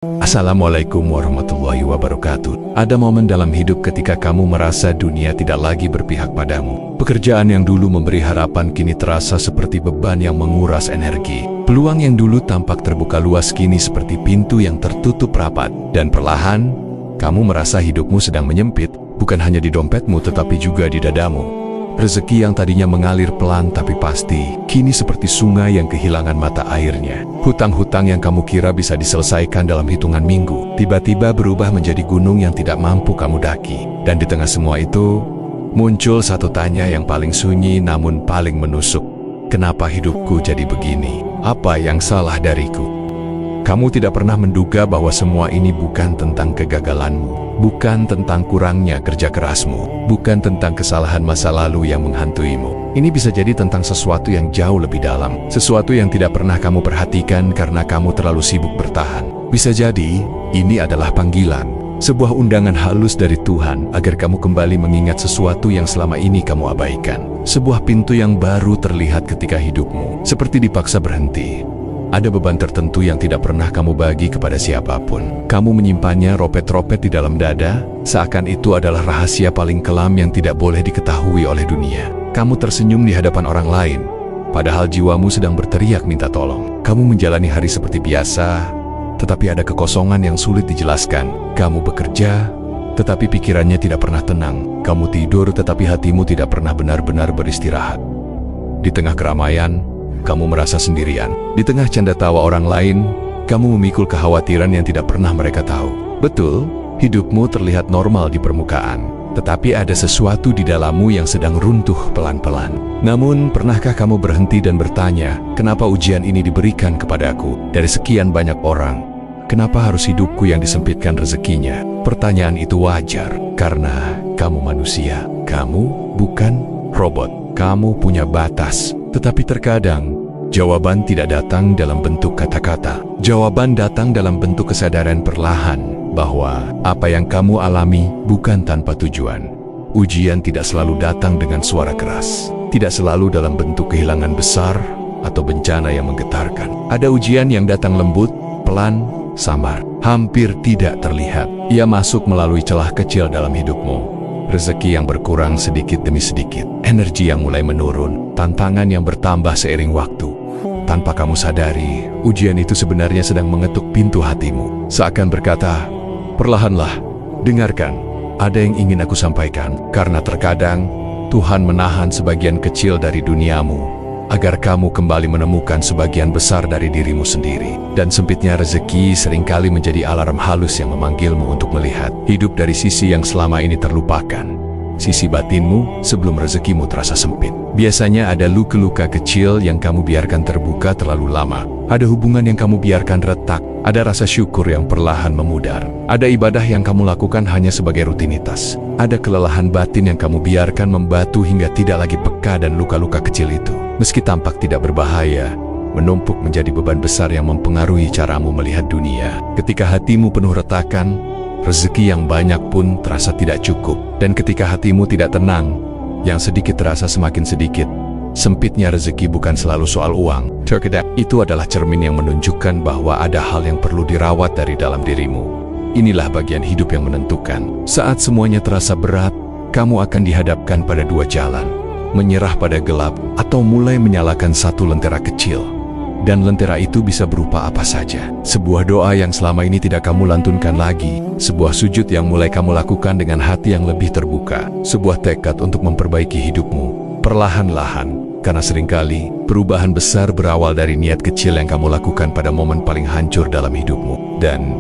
Assalamualaikum warahmatullahi wabarakatuh. Ada momen dalam hidup ketika kamu merasa dunia tidak lagi berpihak padamu. Pekerjaan yang dulu memberi harapan kini terasa seperti beban yang menguras energi. Peluang yang dulu tampak terbuka luas kini seperti pintu yang tertutup rapat. Dan perlahan, kamu merasa hidupmu sedang menyempit, bukan hanya di dompetmu tetapi juga di dadamu. Rezeki yang tadinya mengalir pelan tapi pasti, kini seperti sungai yang kehilangan mata airnya. Hutang-hutang yang kamu kira bisa diselesaikan dalam hitungan minggu, tiba-tiba berubah menjadi gunung yang tidak mampu kamu daki. Dan di tengah semua itu, muncul satu tanya yang paling sunyi namun paling menusuk. Kenapa hidupku jadi begini? Apa yang salah dariku? Kamu tidak pernah menduga bahwa semua ini bukan tentang kegagalanmu, bukan tentang kurangnya kerja kerasmu, bukan tentang kesalahan masa lalu yang menghantuimu. Ini bisa jadi tentang sesuatu yang jauh lebih dalam, sesuatu yang tidak pernah kamu perhatikan karena kamu terlalu sibuk bertahan. Bisa jadi, ini adalah panggilan, sebuah undangan halus dari Tuhan agar kamu kembali mengingat sesuatu yang selama ini kamu abaikan. Sebuah pintu yang baru terlihat ketika hidupmu seperti dipaksa berhenti. Ada beban tertentu yang tidak pernah kamu bagi kepada siapapun. Kamu menyimpannya ropet-ropet di dalam dada, seakan itu adalah rahasia paling kelam yang tidak boleh diketahui oleh dunia. Kamu tersenyum di hadapan orang lain, padahal jiwamu sedang berteriak minta tolong. Kamu menjalani hari seperti biasa, tetapi ada kekosongan yang sulit dijelaskan. Kamu bekerja, tetapi pikirannya tidak pernah tenang. Kamu tidur, tetapi hatimu tidak pernah benar-benar beristirahat. Di tengah keramaian, kamu merasa sendirian. Di tengah canda tawa orang lain, kamu memikul kekhawatiran yang tidak pernah mereka tahu. Betul, hidupmu terlihat normal di permukaan, tetapi ada sesuatu di dalammu yang sedang runtuh pelan-pelan. Namun, pernahkah kamu berhenti dan bertanya, kenapa ujian ini diberikan kepadaku? Dari sekian banyak orang, kenapa harus hidupku yang disempitkan rezekinya? Pertanyaan itu wajar, karena kamu manusia. Kamu bukan robot. Kamu punya batas. Tetapi terkadang, jawaban tidak datang dalam bentuk kata-kata. Jawaban datang dalam bentuk kesadaran perlahan bahwa apa yang kamu alami bukan tanpa tujuan. Ujian tidak selalu datang dengan suara keras. Tidak selalu dalam bentuk kehilangan besar atau bencana yang menggetarkan. Ada ujian yang datang lembut, pelan, samar, hampir tidak terlihat. Ia masuk melalui celah kecil dalam hidupmu. Rezeki yang berkurang sedikit demi sedikit, energi yang mulai menurun, tantangan yang bertambah seiring waktu. Tanpa kamu sadari, ujian itu sebenarnya sedang mengetuk pintu hatimu. Seakan berkata, perlahanlah, dengarkan, ada yang ingin aku sampaikan. Karena terkadang, Tuhan menahan sebagian kecil dari duniamu, agar kamu kembali menemukan sebagian besar dari dirimu sendiri. Dan sempitnya rezeki seringkali menjadi alarm halus yang memanggilmu untuk melihat hidup dari sisi yang selama ini terlupakan. Sisi batinmu sebelum rezekimu terasa sempit. Biasanya ada luka-luka kecil yang kamu biarkan terbuka terlalu lama. Ada hubungan yang kamu biarkan retak. Ada rasa syukur yang perlahan memudar. Ada ibadah yang kamu lakukan hanya sebagai rutinitas. Ada kelelahan batin yang kamu biarkan membatu hingga tidak lagi peka, dan luka-luka kecil itu, meski tampak tidak berbahaya, menumpuk menjadi beban besar yang mempengaruhi caramu melihat dunia. Ketika hatimu penuh retakan, rezeki yang banyak pun terasa tidak cukup. Dan ketika hatimu tidak tenang, yang sedikit terasa semakin sedikit. Sempitnya rezeki bukan selalu soal uang. Terkadang itu adalah cermin yang menunjukkan bahwa ada hal yang perlu dirawat dari dalam dirimu. Inilah bagian hidup yang menentukan. Saat semuanya terasa berat, kamu akan dihadapkan pada dua jalan. Menyerah pada gelap atau mulai menyalakan satu lentera kecil. Dan lentera itu bisa berupa apa saja. Sebuah doa yang selama ini tidak kamu lantunkan lagi. Sebuah sujud yang mulai kamu lakukan dengan hati yang lebih terbuka. Sebuah tekad untuk memperbaiki hidupmu. Perlahan-lahan, karena seringkali perubahan besar berawal dari niat kecil yang kamu lakukan pada momen paling hancur dalam hidupmu. Dan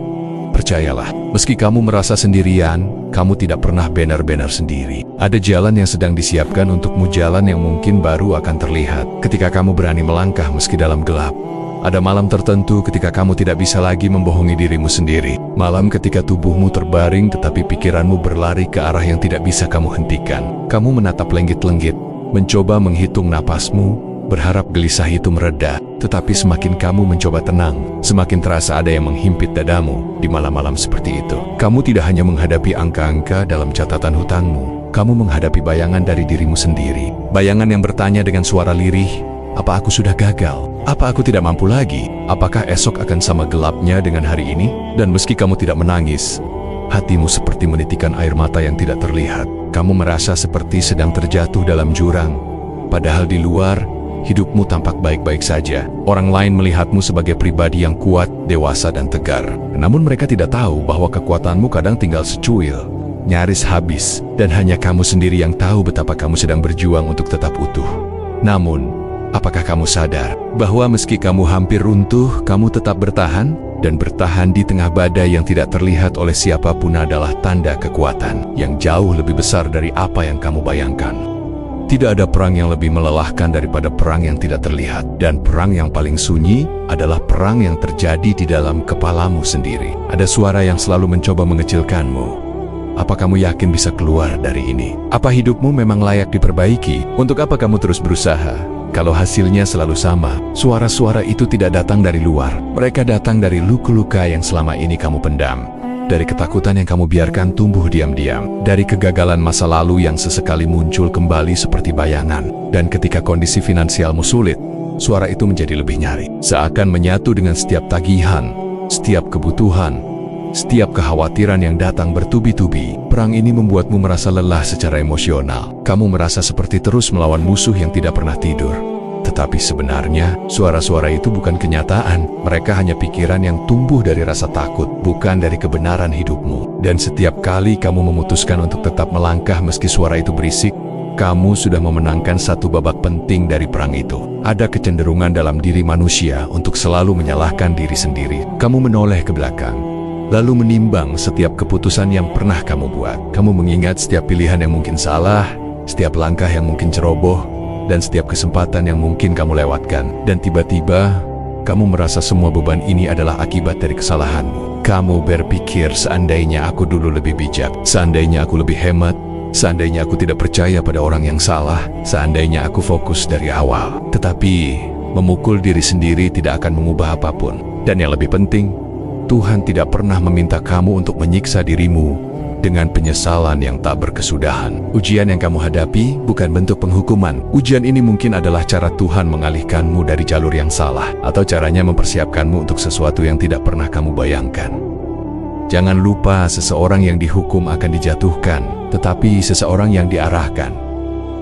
percayalah, meski kamu merasa sendirian, kamu tidak pernah benar-benar sendiri. Ada jalan yang sedang disiapkan untukmu, jalan yang mungkin baru akan terlihat ketika kamu berani melangkah meski dalam gelap. Ada malam tertentu ketika kamu tidak bisa lagi membohongi dirimu sendiri. Malam ketika tubuhmu terbaring tetapi pikiranmu berlari ke arah yang tidak bisa kamu hentikan. Kamu menatap lenggit-lenggit, mencoba menghitung napasmu, berharap gelisah itu mereda. Tetapi semakin kamu mencoba tenang, semakin terasa ada yang menghimpit dadamu di malam-malam seperti itu. Kamu tidak hanya menghadapi angka-angka dalam catatan hutangmu, kamu menghadapi bayangan dari dirimu sendiri. Bayangan yang bertanya dengan suara lirih, Apa aku sudah gagal? Apa aku tidak mampu lagi? Apakah esok akan sama gelapnya dengan hari ini? Dan meski kamu tidak menangis, hatimu seperti menitikan air mata yang tidak terlihat. Kamu merasa seperti sedang terjatuh dalam jurang. Padahal di luar, hidupmu tampak baik-baik saja. Orang lain melihatmu sebagai pribadi yang kuat, dewasa, dan tegar. Namun mereka tidak tahu bahwa kekuatanmu kadang tinggal secuil, nyaris habis, dan hanya kamu sendiri yang tahu betapa kamu sedang berjuang untuk tetap utuh. Namun, apakah kamu sadar bahwa meski kamu hampir runtuh, kamu tetap bertahan? Dan bertahan di tengah badai yang tidak terlihat oleh siapapun adalah tanda kekuatan yang jauh lebih besar dari apa yang kamu bayangkan. Tidak ada perang yang lebih melelahkan daripada perang yang tidak terlihat. Dan perang yang paling sunyi adalah perang yang terjadi di dalam kepalamu sendiri. Ada suara yang selalu mencoba mengecilkanmu. Apa kamu yakin bisa keluar dari ini? Apa hidupmu memang layak diperbaiki? Untuk apa kamu terus berusaha? Kalau hasilnya selalu sama, suara-suara itu tidak datang dari luar. Mereka datang dari luka-luka yang selama ini kamu pendam. Dari ketakutan yang kamu biarkan tumbuh diam-diam. Dari kegagalan masa lalu yang sesekali muncul kembali seperti bayangan. Dan ketika kondisi finansialmu sulit, suara itu menjadi lebih nyaring. Seakan menyatu dengan setiap tagihan, setiap kebutuhan, setiap kekhawatiran yang datang bertubi-tubi. Perang ini membuatmu merasa lelah secara emosional. Kamu merasa seperti terus melawan musuh yang tidak pernah tidur. Tetapi sebenarnya, suara-suara itu bukan kenyataan. Mereka hanya pikiran yang tumbuh dari rasa takut, bukan dari kebenaran hidupmu. Dan setiap kali kamu memutuskan untuk tetap melangkah meski suara itu berisik, kamu sudah memenangkan satu babak penting dari perang itu. Ada kecenderungan dalam diri manusia untuk selalu menyalahkan diri sendiri. Kamu menoleh ke belakang, lalu menimbang setiap keputusan yang pernah kamu buat. Kamu mengingat setiap pilihan yang mungkin salah, setiap langkah yang mungkin ceroboh, dan setiap kesempatan yang mungkin kamu lewatkan. Dan tiba-tiba, kamu merasa semua beban ini adalah akibat dari kesalahanmu. Kamu berpikir, seandainya aku dulu lebih bijak, seandainya aku lebih hemat, seandainya aku tidak percaya pada orang yang salah, seandainya aku fokus dari awal. Tetapi, memukul diri sendiri tidak akan mengubah apapun. Dan yang lebih penting, Tuhan tidak pernah meminta kamu untuk menyiksa dirimu dengan penyesalan yang tak berkesudahan. Ujian yang kamu hadapi bukan bentuk penghukuman. Ujian ini mungkin adalah cara Tuhan mengalihkanmu dari jalur yang salah, atau caranya mempersiapkanmu untuk sesuatu yang tidak pernah kamu bayangkan. Jangan lupa, seseorang yang dihukum akan dijatuhkan, tetapi seseorang yang diarahkan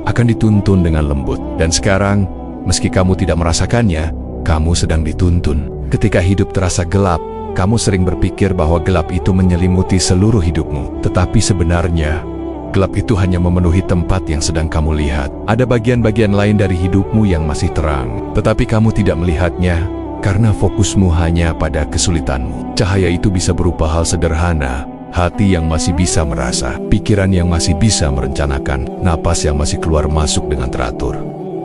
akan dituntun dengan lembut. Dan sekarang, meski kamu tidak merasakannya, kamu sedang dituntun. Ketika hidup terasa gelap, kamu sering berpikir bahwa gelap itu menyelimuti seluruh hidupmu. Tetapi sebenarnya, gelap itu hanya memenuhi tempat yang sedang kamu lihat. Ada bagian-bagian lain dari hidupmu yang masih terang, tetapi kamu tidak melihatnya karena fokusmu hanya pada kesulitanmu. Cahaya itu bisa berupa hal sederhana, hati yang masih bisa merasa, pikiran yang masih bisa merencanakan, napas yang masih keluar masuk dengan teratur.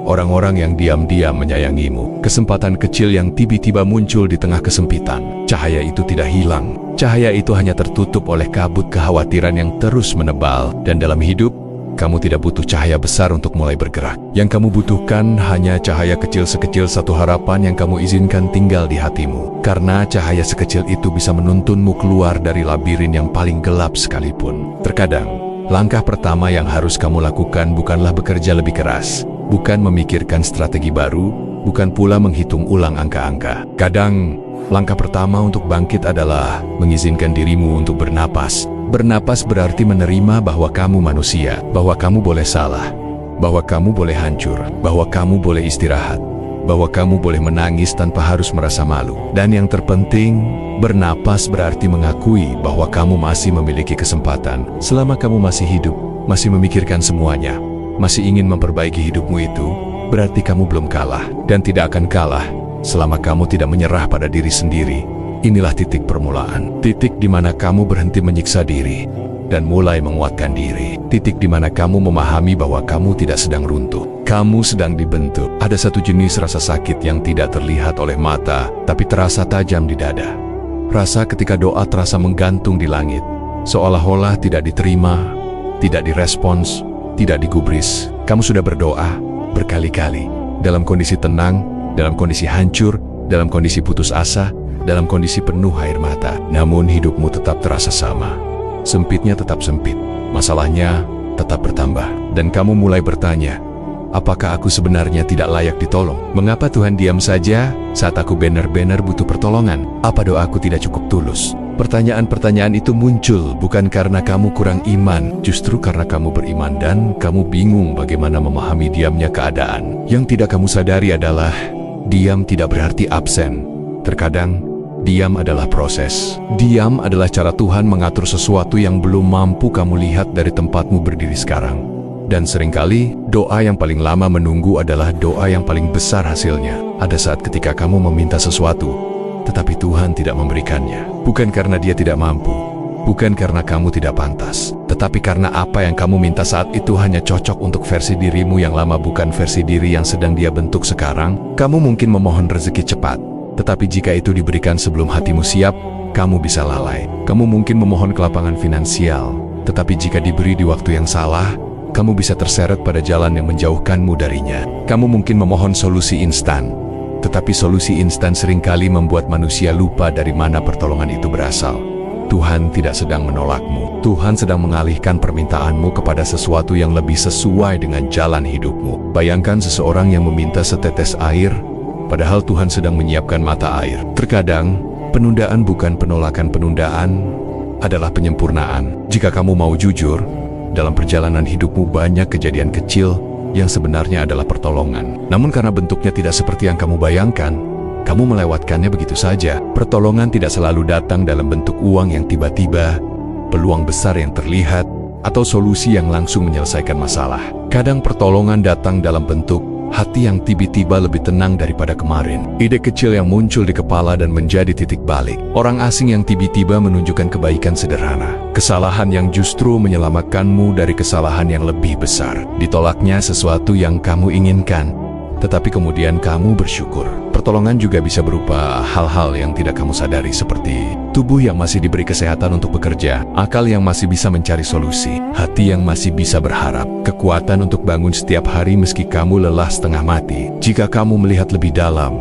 Orang-orang yang diam-diam menyayangimu, kesempatan kecil yang tiba-tiba muncul di tengah kesempitan. Cahaya itu tidak hilang. Cahaya itu hanya tertutup oleh kabut kekhawatiran yang terus menebal. Dan dalam hidup, kamu tidak butuh cahaya besar untuk mulai bergerak. Yang kamu butuhkan hanya cahaya kecil sekecil satu harapan yang kamu izinkan tinggal di hatimu. Karena cahaya sekecil itu bisa menuntunmu keluar dari labirin yang paling gelap sekalipun. Terkadang, langkah pertama yang harus kamu lakukan bukanlah bekerja lebih keras, bukan memikirkan strategi baru, bukan pula menghitung ulang angka-angka. Kadang, langkah pertama untuk bangkit adalah mengizinkan dirimu untuk bernapas. Bernapas berarti menerima bahwa kamu manusia, bahwa kamu boleh salah, bahwa kamu boleh hancur, bahwa kamu boleh istirahat, bahwa kamu boleh menangis tanpa harus merasa malu. Dan yang terpenting, bernapas berarti mengakui bahwa kamu masih memiliki kesempatan. Selama kamu masih hidup, masih memikirkan semuanya, masih ingin memperbaiki hidupmu itu, berarti kamu belum kalah dan tidak akan kalah selama kamu tidak menyerah pada diri sendiri. Inilah titik permulaan, titik di mana kamu berhenti menyiksa diri dan mulai menguatkan diri. Titik di mana kamu memahami bahwa kamu tidak sedang runtuh, kamu sedang dibentuk. Ada satu jenis rasa sakit yang tidak terlihat oleh mata, tapi terasa tajam di dada. Rasa ketika doa terasa menggantung di langit, seolah-olah tidak diterima, tidak direspons, tidak digubris. Kamu sudah berdoa berkali-kali, dalam kondisi tenang, dalam kondisi hancur, dalam kondisi putus asa, dalam kondisi penuh air mata. Namun hidupmu tetap terasa sama. Sempitnya tetap sempit, masalahnya tetap bertambah. Dan kamu mulai bertanya, Apakah aku sebenarnya tidak layak ditolong? Mengapa Tuhan diam saja saat aku benar-benar butuh pertolongan? Apa doaku tidak cukup tulus? Pertanyaan-pertanyaan itu muncul bukan karena kamu kurang iman, justru karena kamu beriman dan kamu bingung bagaimana memahami diamnya keadaan. Yang tidak kamu sadari adalah, diam tidak berarti absen. Terkadang, diam adalah proses. Diam adalah cara Tuhan mengatur sesuatu yang belum mampu kamu lihat dari tempatmu berdiri sekarang. Dan seringkali, doa yang paling lama menunggu adalah doa yang paling besar hasilnya. Ada saat ketika kamu meminta sesuatu, tetapi Tuhan tidak memberikannya. Bukan karena Dia tidak mampu, bukan karena kamu tidak pantas, tetapi karena apa yang kamu minta saat itu hanya cocok untuk versi dirimu yang lama, bukan versi diri yang sedang Dia bentuk sekarang. Kamu mungkin memohon rezeki cepat, tetapi jika itu diberikan sebelum hatimu siap, kamu bisa lalai. Kamu mungkin memohon kelapangan finansial, tetapi jika diberi di waktu yang salah, kamu bisa terseret pada jalan yang menjauhkanmu darinya. Kamu mungkin memohon solusi instan, tetapi solusi instan seringkali membuat manusia lupa dari mana pertolongan itu berasal. Tuhan tidak sedang menolakmu. Tuhan sedang mengalihkan permintaanmu kepada sesuatu yang lebih sesuai dengan jalan hidupmu. Bayangkan seseorang yang meminta setetes air, padahal Tuhan sedang menyiapkan mata air. Terkadang, penundaan bukan penolakan, penundaan adalah penyempurnaan. Jika kamu mau jujur, dalam perjalanan hidupmu banyak kejadian kecil yang sebenarnya adalah pertolongan. Namun karena bentuknya tidak seperti yang kamu bayangkan, kamu melewatkannya begitu saja. Pertolongan tidak selalu datang dalam bentuk uang yang tiba-tiba, peluang besar yang terlihat, atau solusi yang langsung menyelesaikan masalah. Kadang pertolongan datang dalam bentuk hati yang tiba-tiba lebih tenang daripada kemarin. Ide kecil yang muncul di kepala dan menjadi titik balik. Orang asing yang tiba-tiba menunjukkan kebaikan sederhana. Kesalahan yang justru menyelamatkanmu dari kesalahan yang lebih besar. Ditolaknya sesuatu yang kamu inginkan, tetapi kemudian kamu bersyukur. Pertolongan juga bisa berupa hal-hal yang tidak kamu sadari, seperti tubuh yang masih diberi kesehatan untuk bekerja, akal yang masih bisa mencari solusi, hati yang masih bisa berharap, kekuatan untuk bangun setiap hari meski kamu lelah setengah mati. Jika kamu melihat lebih dalam,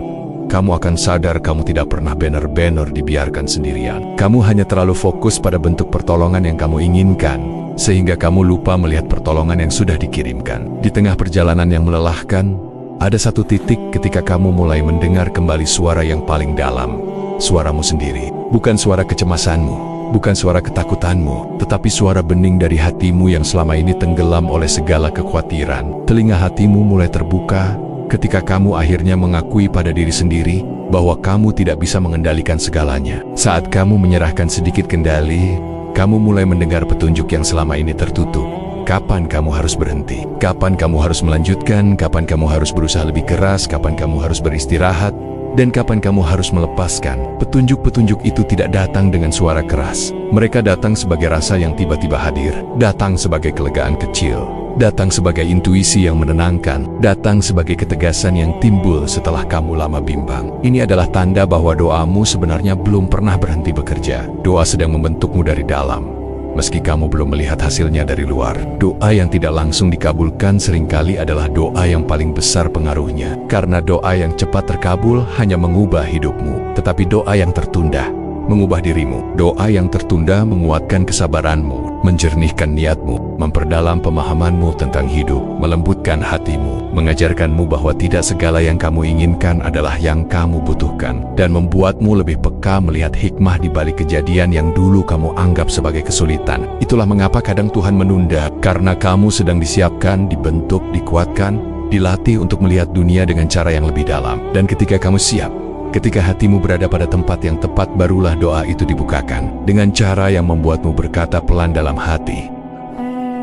kamu akan sadar kamu tidak pernah benar-benar dibiarkan sendirian. Kamu hanya terlalu fokus pada bentuk pertolongan yang kamu inginkan, sehingga kamu lupa melihat pertolongan yang sudah dikirimkan. Di tengah perjalanan yang melelahkan, ada satu titik ketika kamu mulai mendengar kembali suara yang paling dalam, suaramu sendiri. Bukan suara kecemasanmu, bukan suara ketakutanmu, tetapi suara bening dari hatimu yang selama ini tenggelam oleh segala kekhawatiran. Telinga hatimu mulai terbuka ketika kamu akhirnya mengakui pada diri sendiri bahwa kamu tidak bisa mengendalikan segalanya. Saat kamu menyerahkan sedikit kendali, kamu mulai mendengar petunjuk yang selama ini tertutup. Kapan kamu harus berhenti? Kapan kamu harus melanjutkan? Kapan kamu harus berusaha lebih keras? Kapan kamu harus beristirahat? Dan kapan kamu harus melepaskan? Petunjuk-petunjuk itu tidak datang dengan suara keras. Mereka datang sebagai rasa yang tiba-tiba hadir, datang sebagai kelegaan kecil, datang sebagai intuisi yang menenangkan, datang sebagai ketegasan yang timbul setelah kamu lama bimbang. Ini adalah tanda bahwa doamu sebenarnya belum pernah berhenti bekerja. Doa sedang membentukmu dari dalam. Meski kamu belum melihat hasilnya dari luar, doa yang tidak langsung dikabulkan seringkali adalah doa yang paling besar pengaruhnya. Karena doa yang cepat terkabul hanya mengubah hidupmu, tetapi doa yang tertunda mengubah dirimu. Doa yang tertunda menguatkan kesabaranmu, menjernihkan niatmu, memperdalam pemahamanmu tentang hidup, melembutkan hatimu, mengajarkanmu bahwa tidak segala yang kamu inginkan adalah yang kamu butuhkan, dan membuatmu lebih peka melihat hikmah di balik kejadian yang dulu kamu anggap sebagai kesulitan. Itulah mengapa kadang Tuhan menunda, karena kamu sedang disiapkan, dibentuk, dikuatkan, dilatih untuk melihat dunia dengan cara yang lebih dalam. Dan ketika kamu siap, ketika hatimu berada pada tempat yang tepat, barulah doa itu dibukakan dengan cara yang membuatmu berkata pelan dalam hati,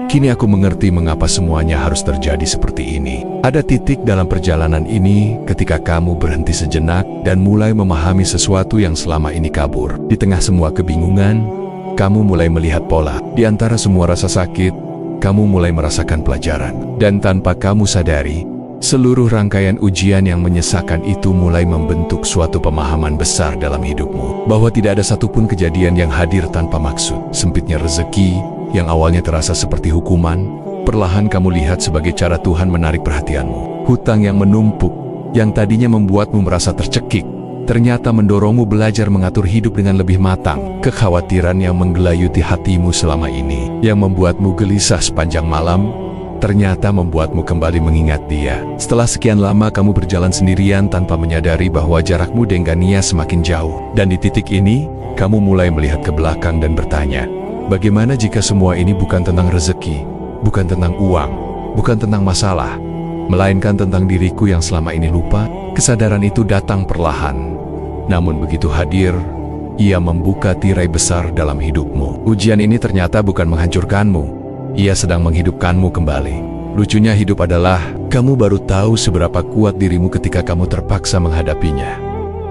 "Kini aku mengerti mengapa semuanya harus terjadi seperti ini." Ada titik dalam perjalanan ini ketika kamu berhenti sejenak dan mulai memahami sesuatu yang selama ini kabur. Di tengah semua kebingungan, kamu mulai melihat pola. Di antara semua rasa sakit, kamu mulai merasakan pelajaran. Dan tanpa kamu sadari, seluruh rangkaian ujian yang menyesakan itu mulai membentuk suatu pemahaman besar dalam hidupmu, bahwa tidak ada satupun kejadian yang hadir tanpa maksud. Sempitnya rezeki, yang awalnya terasa seperti hukuman, perlahan kamu lihat sebagai cara Tuhan menarik perhatianmu. Hutang yang menumpuk, yang tadinya membuatmu merasa tercekik, ternyata mendorongmu belajar mengatur hidup dengan lebih matang. Kekhawatiran yang menggelayuti hatimu selama ini, yang membuatmu gelisah sepanjang malam, ternyata membuatmu kembali mengingat dia. Setelah sekian lama kamu berjalan sendirian tanpa menyadari bahwa jarakmu dengan Nia semakin jauh. Dan di titik ini, kamu mulai melihat ke belakang dan bertanya, bagaimana jika semua ini bukan tentang rezeki, bukan tentang uang, bukan tentang masalah, melainkan tentang diriku yang selama ini lupa? Kesadaran itu datang perlahan. Namun begitu hadir, ia membuka tirai besar dalam hidupmu. Ujian ini ternyata bukan menghancurkanmu, ia sedang menghidupkanmu kembali. Lucunya hidup adalah, kamu baru tahu seberapa kuat dirimu ketika kamu terpaksa menghadapinya.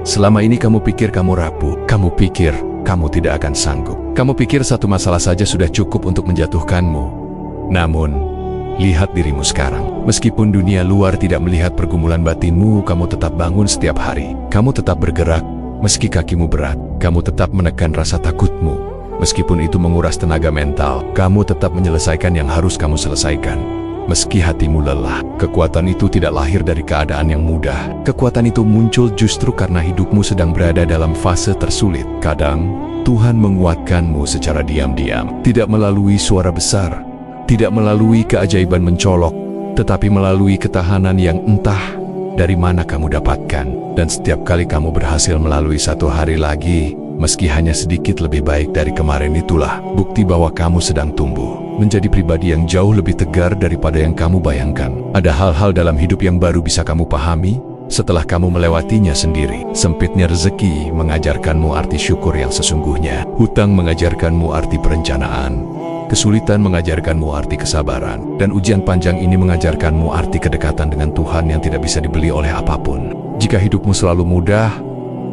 Selama ini kamu pikir kamu rapuh, kamu pikir kamu tidak akan sanggup. Kamu pikir satu masalah saja sudah cukup untuk menjatuhkanmu. Namun, lihat dirimu sekarang. Meskipun dunia luar tidak melihat pergumulan batinmu, kamu tetap bangun setiap hari. Kamu tetap bergerak, meski kakimu berat. Kamu tetap menekan rasa takutmu. Meskipun itu menguras tenaga mental, kamu tetap menyelesaikan yang harus kamu selesaikan. Meski hatimu lelah, kekuatan itu tidak lahir dari keadaan yang mudah. Kekuatan itu muncul justru karena hidupmu sedang berada dalam fase tersulit. Kadang, Tuhan menguatkanmu secara diam-diam. Tidak melalui suara besar, tidak melalui keajaiban mencolok, tetapi melalui ketahanan yang entah dari mana kamu dapatkan. Dan setiap kali kamu berhasil melalui satu hari lagi, meski hanya sedikit lebih baik dari kemarin, itulah bukti bahwa kamu sedang tumbuh menjadi pribadi yang jauh lebih tegar daripada yang kamu bayangkan. Ada hal-hal dalam hidup yang baru bisa kamu pahami setelah kamu melewatinya sendiri. Sempitnya rezeki mengajarkanmu arti syukur yang sesungguhnya. Hutang mengajarkanmu arti perencanaan. Kesulitan mengajarkanmu arti kesabaran. Dan ujian panjang ini mengajarkanmu arti kedekatan dengan Tuhan yang tidak bisa dibeli oleh apapun. Jika hidupmu selalu mudah,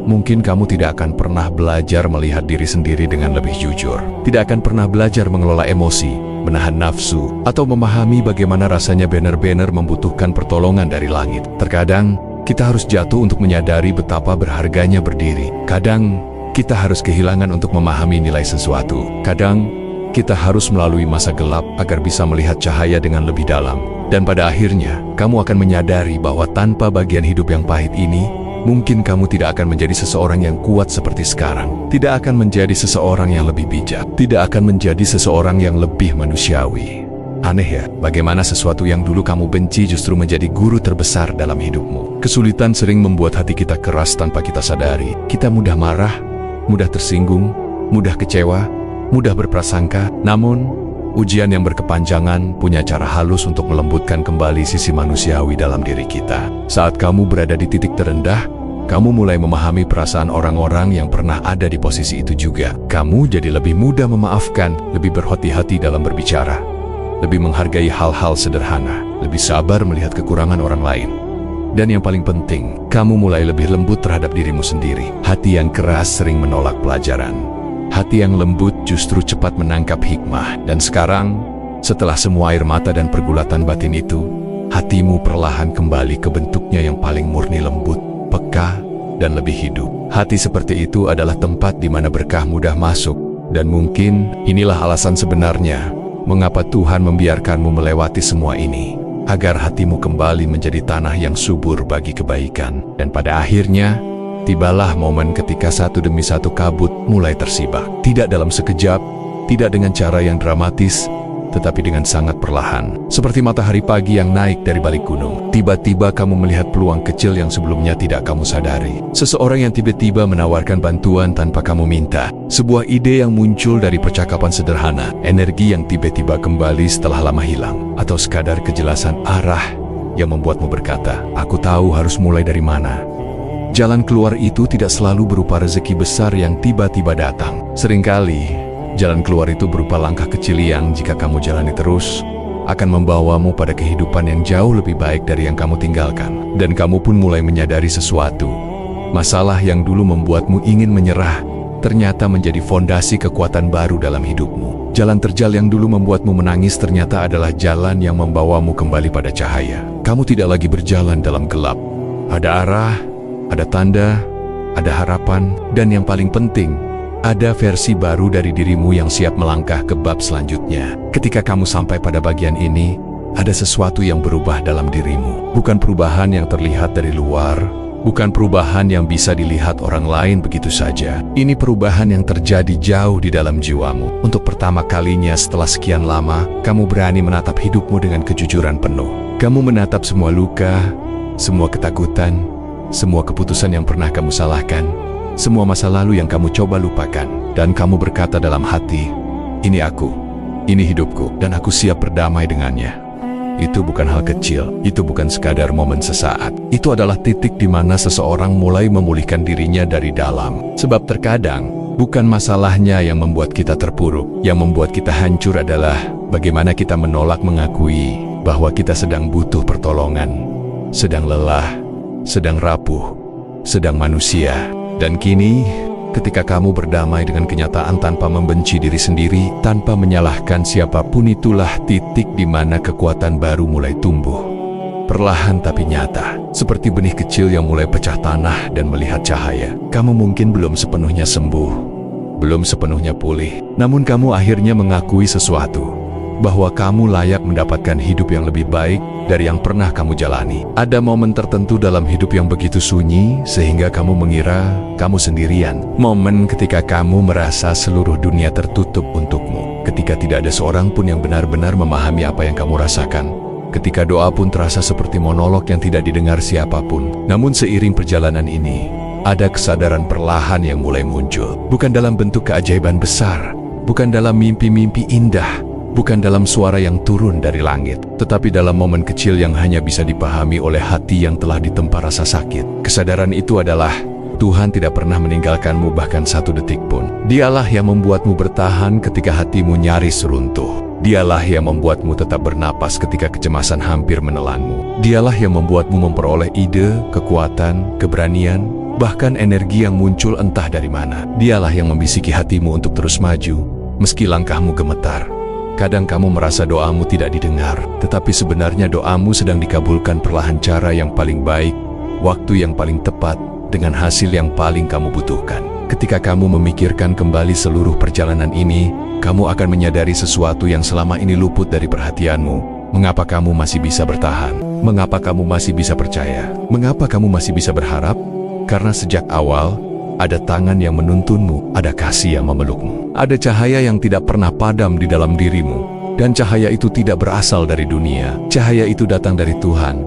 mungkin kamu tidak akan pernah belajar melihat diri sendiri dengan lebih jujur. Tidak akan pernah belajar mengelola emosi, menahan nafsu, atau memahami bagaimana rasanya benar-benar membutuhkan pertolongan dari langit. Terkadang, kita harus jatuh untuk menyadari betapa berharganya berdiri. Kadang, kita harus kehilangan untuk memahami nilai sesuatu. Kadang, kita harus melalui masa gelap agar bisa melihat cahaya dengan lebih dalam. Dan pada akhirnya, kamu akan menyadari bahwa tanpa bagian hidup yang pahit ini, mungkin kamu tidak akan menjadi seseorang yang kuat seperti sekarang. Tidak akan menjadi seseorang yang lebih bijak. Tidak akan menjadi seseorang yang lebih manusiawi. Aneh ya, bagaimana sesuatu yang dulu kamu benci justru menjadi guru terbesar dalam hidupmu. Kesulitan sering membuat hati kita keras tanpa kita sadari. Kita mudah marah, mudah tersinggung, mudah kecewa, mudah berprasangka. Namun, ujian yang berkepanjangan punya cara halus untuk melembutkan kembali sisi manusiawi dalam diri kita. Saat kamu berada di titik terendah, kamu mulai memahami perasaan orang-orang yang pernah ada di posisi itu juga. Kamu jadi lebih mudah memaafkan, lebih berhati-hati dalam berbicara, lebih menghargai hal-hal sederhana, lebih sabar melihat kekurangan orang lain. Dan yang paling penting, kamu mulai lebih lembut terhadap dirimu sendiri. Hati yang keras sering menolak pelajaran. Hati yang lembut justru cepat menangkap hikmah. Dan sekarang, setelah semua air mata dan pergulatan batin itu, hatimu perlahan kembali ke bentuknya yang paling murni, lembut, peka, dan lebih hidup. Hati seperti itu adalah tempat di mana berkah mudah masuk. Dan mungkin inilah alasan sebenarnya mengapa Tuhan membiarkanmu melewati semua ini, agar hatimu kembali menjadi tanah yang subur bagi kebaikan. Dan pada akhirnya, tibalah momen ketika satu demi satu kabut mulai tersibak. Tidak dalam sekejap, tidak dengan cara yang dramatis, tetapi dengan sangat perlahan. Seperti matahari pagi yang naik dari balik gunung. Tiba-tiba kamu melihat peluang kecil yang sebelumnya tidak kamu sadari. Seseorang yang tiba-tiba menawarkan bantuan tanpa kamu minta. Sebuah ide yang muncul dari percakapan sederhana. Energi yang tiba-tiba kembali setelah lama hilang. Atau sekadar kejelasan arah yang membuatmu berkata, aku tahu harus mulai dari mana. Jalan keluar itu tidak selalu berupa rezeki besar yang tiba-tiba datang. Seringkali, jalan keluar itu berupa langkah kecil yang jika kamu jalani terus, akan membawamu pada kehidupan yang jauh lebih baik dari yang kamu tinggalkan. Dan kamu pun mulai menyadari sesuatu. Masalah yang dulu membuatmu ingin menyerah, ternyata menjadi fondasi kekuatan baru dalam hidupmu. Jalan terjal yang dulu membuatmu menangis ternyata adalah jalan yang membawamu kembali pada cahaya. Kamu tidak lagi berjalan dalam gelap. Ada arah, ada tanda, ada harapan, dan yang paling penting, ada versi baru dari dirimu yang siap melangkah ke bab selanjutnya. Ketika kamu sampai pada bagian ini, ada sesuatu yang berubah dalam dirimu. Bukan perubahan yang terlihat dari luar, Bukan perubahan yang bisa dilihat orang lain begitu saja. Ini perubahan yang terjadi jauh di dalam jiwamu. Untuk pertama kalinya setelah sekian lama, kamu berani menatap hidupmu dengan kejujuran penuh. Kamu menatap semua luka, semua ketakutan, semua keputusan yang pernah kamu salahkan, semua masa lalu yang kamu coba lupakan. Dan kamu berkata dalam hati, ini aku, ini hidupku, dan aku siap berdamai dengannya. Itu bukan hal kecil, itu bukan sekadar momen sesaat. Itu adalah titik di mana seseorang mulai memulihkan dirinya dari dalam. Sebab terkadang, bukan masalahnya yang membuat kita terpuruk. Yang membuat kita hancur adalah bagaimana kita menolak mengakui bahwa kita sedang butuh pertolongan, sedang lelah, sedang rapuh, sedang manusia. Dan kini, ketika kamu berdamai dengan kenyataan tanpa membenci diri sendiri, tanpa menyalahkan siapapun, itulah titik di mana kekuatan baru mulai tumbuh. Perlahan tapi nyata, seperti benih kecil yang mulai pecah tanah dan melihat cahaya. Kamu mungkin belum sepenuhnya sembuh, belum sepenuhnya pulih, namun kamu akhirnya mengakui sesuatu, bahwa kamu layak mendapatkan hidup yang lebih baik dari yang pernah kamu jalani. Ada momen tertentu dalam hidup yang begitu sunyi, sehingga kamu mengira kamu sendirian. Momen ketika kamu merasa seluruh dunia tertutup untukmu. Ketika tidak ada seorang pun yang benar-benar memahami apa yang kamu rasakan. Ketika doa pun terasa seperti monolog yang tidak didengar siapapun. Namun seiring perjalanan ini, ada kesadaran perlahan yang mulai muncul. Bukan dalam bentuk keajaiban besar, bukan dalam mimpi-mimpi indah, bukan dalam suara yang turun dari langit, tetapi dalam momen kecil yang hanya bisa dipahami oleh hati yang telah ditempa rasa sakit. Kesadaran itu adalah Tuhan tidak pernah meninggalkanmu bahkan satu detik pun. Dialah yang membuatmu bertahan ketika hatimu nyaris runtuh. Dialah yang membuatmu tetap bernapas ketika kecemasan hampir menelanmu. Dialah yang membuatmu memperoleh ide, kekuatan, keberanian, bahkan energi yang muncul entah dari mana. Dialah yang membisiki hatimu untuk terus maju, meski langkahmu gemetar. Kadang kamu merasa doamu tidak didengar, tetapi sebenarnya doamu sedang dikabulkan perlahan, cara yang paling baik, waktu yang paling tepat, dengan hasil yang paling kamu butuhkan. Ketika kamu memikirkan kembali seluruh perjalanan ini, kamu akan menyadari sesuatu yang selama ini luput dari perhatianmu. Mengapa kamu masih bisa bertahan? Mengapa kamu masih bisa percaya? Mengapa kamu masih bisa berharap? Karena sejak awal, ada tangan yang menuntunmu, ada kasih yang memelukmu. Ada cahaya yang tidak pernah padam di dalam dirimu. Dan cahaya itu tidak berasal dari dunia. Cahaya itu datang dari Tuhan.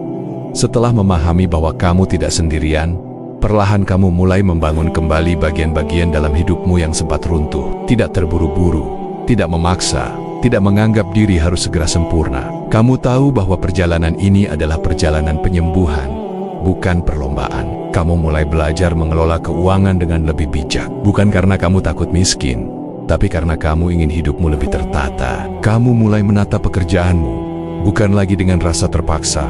Setelah memahami bahwa kamu tidak sendirian, perlahan kamu mulai membangun kembali bagian-bagian dalam hidupmu yang sempat runtuh. Tidak terburu-buru, tidak memaksa, tidak menganggap diri harus segera sempurna. Kamu tahu bahwa perjalanan ini adalah perjalanan penyembuhan, bukan perlombaan. Kamu mulai belajar mengelola keuangan dengan lebih bijak. Bukan karena kamu takut miskin, tapi karena kamu ingin hidupmu lebih tertata. Kamu mulai menata pekerjaanmu, bukan lagi dengan rasa terpaksa,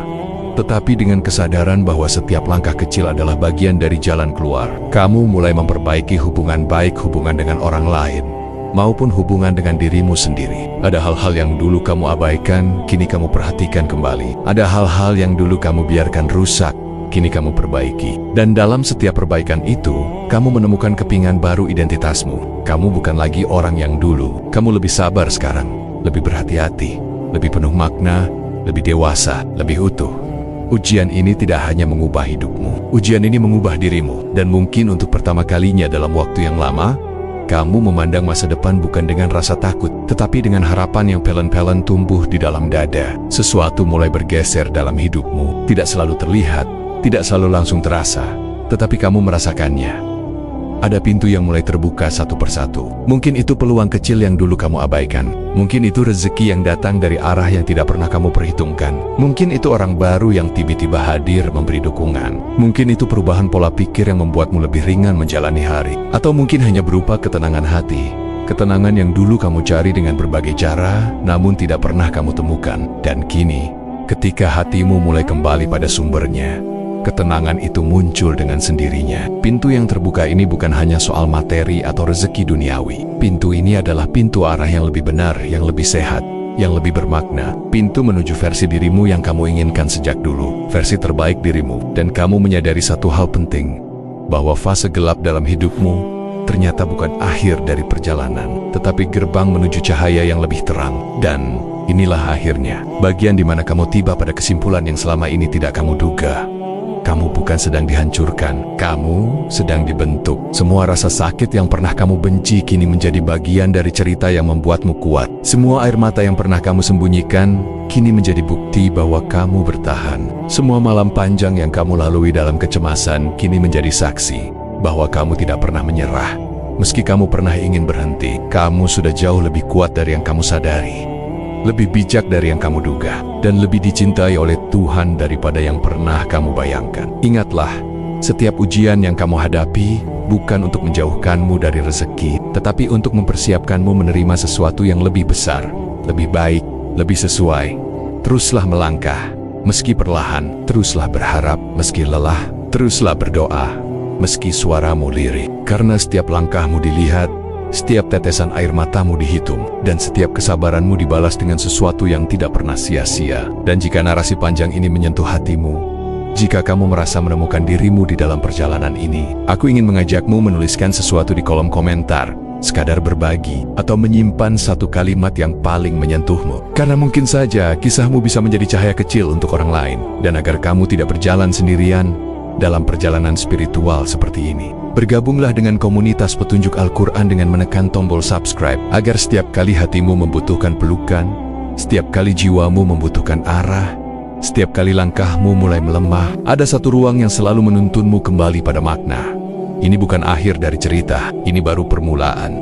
tetapi dengan kesadaran bahwa setiap langkah kecil adalah bagian dari jalan keluar. Kamu mulai memperbaiki hubungan baik, hubungan dengan orang lain, maupun hubungan dengan dirimu sendiri. Ada hal-hal yang dulu kamu abaikan, kini kamu perhatikan kembali. Ada hal-hal yang dulu kamu biarkan rusak, kini kamu perbaiki. Dan dalam setiap perbaikan itu, kamu menemukan kepingan baru identitasmu. Kamu bukan lagi orang yang dulu. Kamu lebih sabar sekarang, lebih berhati-hati, lebih penuh makna, lebih dewasa, lebih utuh. Ujian ini tidak hanya mengubah hidupmu. Ujian ini mengubah dirimu. Dan mungkin untuk pertama kalinya dalam waktu yang lama, kamu memandang masa depan bukan dengan rasa takut, tetapi dengan harapan yang pelan-pelan tumbuh di dalam dada. Sesuatu mulai bergeser dalam hidupmu. Tidak selalu terlihat, tidak selalu langsung terasa, tetapi kamu merasakannya. Ada pintu yang mulai terbuka satu persatu. Mungkin itu peluang kecil yang dulu kamu abaikan. Mungkin itu rezeki yang datang dari arah yang tidak pernah kamu perhitungkan. Mungkin itu orang baru yang tiba-tiba hadir memberi dukungan. Mungkin itu perubahan pola pikir yang membuatmu lebih ringan menjalani hari. Atau mungkin hanya berupa ketenangan hati. Ketenangan yang dulu kamu cari dengan berbagai cara, namun tidak pernah kamu temukan. Dan kini, ketika hatimu mulai kembali pada sumbernya, ketenangan itu muncul dengan sendirinya. Pintu yang terbuka ini bukan hanya soal materi atau rezeki duniawi. Pintu ini adalah pintu arah yang lebih benar, yang lebih sehat, yang lebih bermakna. Pintu menuju versi dirimu yang kamu inginkan sejak dulu. Versi terbaik dirimu. Dan kamu menyadari satu hal penting, bahwa fase gelap dalam hidupmu ternyata bukan akhir dari perjalanan, tetapi gerbang menuju cahaya yang lebih terang. Dan inilah akhirnya, bagian di mana kamu tiba pada kesimpulan yang selama ini tidak kamu duga. kamu bukan sedang dihancurkan, kamu sedang dibentuk. Semua rasa sakit yang pernah kamu benci kini menjadi bagian dari cerita yang membuatmu kuat. Semua air mata yang pernah kamu sembunyikan kini menjadi bukti bahwa kamu bertahan. Semua malam panjang yang kamu lalui dalam kecemasan kini menjadi saksi bahwa kamu tidak pernah menyerah. Meski kamu pernah ingin berhenti, kamu sudah jauh lebih kuat dari yang kamu sadari, lebih bijak dari yang kamu duga, dan lebih dicintai oleh Tuhan daripada yang pernah kamu bayangkan. Ingatlah, setiap ujian yang kamu hadapi bukan untuk menjauhkanmu dari rezeki, tetapi untuk mempersiapkanmu menerima sesuatu yang lebih besar, lebih baik, lebih sesuai. Teruslah melangkah, meski perlahan. Teruslah berharap, meski lelah. Teruslah berdoa, meski suaramu lirih. Karena setiap langkahmu dilihat, setiap tetesan air matamu dihitung, dan setiap kesabaranmu dibalas dengan sesuatu yang tidak pernah sia-sia. Dan jika narasi panjang ini menyentuh hatimu, jika kamu merasa menemukan dirimu di dalam perjalanan ini, aku ingin mengajakmu menuliskan sesuatu di kolom komentar, sekadar berbagi, atau menyimpan satu kalimat yang paling menyentuhmu. Karena mungkin saja kisahmu bisa menjadi cahaya kecil untuk orang lain, dan agar kamu tidak berjalan sendirian dalam perjalanan spiritual seperti ini. Bergabunglah dengan komunitas petunjuk Al-Quran dengan menekan tombol subscribe, agar setiap kali hatimu membutuhkan pelukan, setiap kali jiwamu membutuhkan arah, setiap kali langkahmu mulai melemah, ada satu ruang yang selalu menuntunmu kembali pada makna. Ini bukan akhir dari cerita, ini baru permulaan.